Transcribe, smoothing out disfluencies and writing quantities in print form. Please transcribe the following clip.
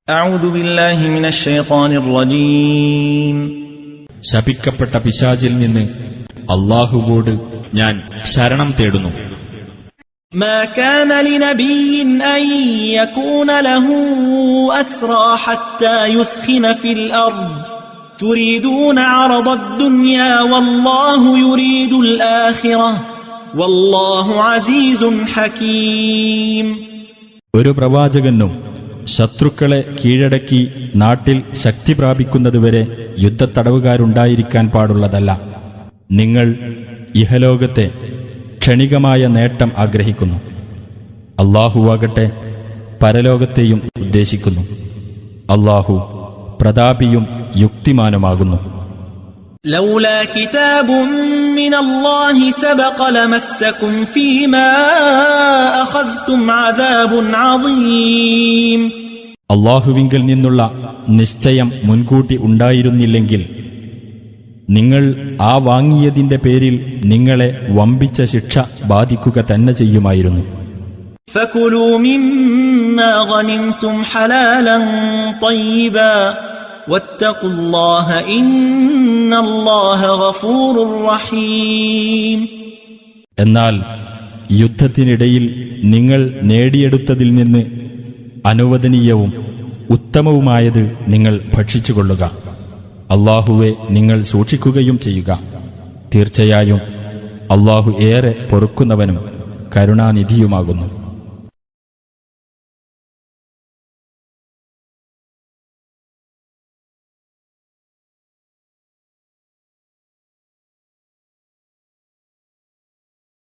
أعوذ بالله من الشيطان الرجيم ശപിക്കപ്പെട്ട പിശാചിൽ നിന്ന് അല്ലാഹുവോട് ഞാൻ ശരണം തേടുന്നു. ما كان لنبي أن يكون له أسرى حتى يثخن في الأرض تريدون عرض الدنيا والله يريد الآخرة والله عزيز حكيم. ഒരു പ്രവാചകനും ശത്രുക്കളെ കീഴടക്കി നാട്ടിൽ ശക്തി പ്രാപിക്കുന്നതുവരെ യുദ്ധത്തടവുകാരുണ്ടായിരിക്കാൻ പാടുള്ളതല്ല. നിങ്ങൾ ഇഹലോകത്തെ ക്ഷണികമായ നേട്ടം ആഗ്രഹിക്കുന്നു. അല്ലാഹുവാകട്ടെ പരലോകത്തെയും ഉദ്ദേശിക്കുന്നു. അല്ലാഹു പ്രതാപിയും യുക്തിമാനുമാകുന്നു. لولا كتاب من الله سبق لمسكم فيما أخذتم عذاب عظيم. അല്ലാഹുവിങ്കൽ നിന്നുള്ള നിശ്ചയം മുൻകൂട്ടി ഉണ്ടായിരുന്നില്ലെങ്കിൽ നിങ്ങൾ ആ വാങ്ങിയതിന്റെ പേരിൽ നിങ്ങളെ വമ്പിച്ച ശിക്ഷ ബാധിക്കുക തന്നെ ചെയ്യുമായിരുന്നു. فكلوا مما غنمتم حلالا طيبا واتقوا الله إن الله غفور رحيم. എന്നാൽ യുദ്ധത്തിനിടയിൽ നിങ്ങൾ നേടിയെടുത്തതിൽ നിന്ന് അനുവദനീയവും ഉത്തമവുമായത് നിങ്ങൾ ഭക്ഷിച്ചുകൊള്ളുക. അല്ലാഹുവെ നിങ്ങൾ സൂക്ഷിക്കുകയും ചെയ്യുക. തീർച്ചയായും അല്ലാഹു ഏറെ പൊറുക്കുന്നവനും കരുണാനിധിയുമാകുന്നു.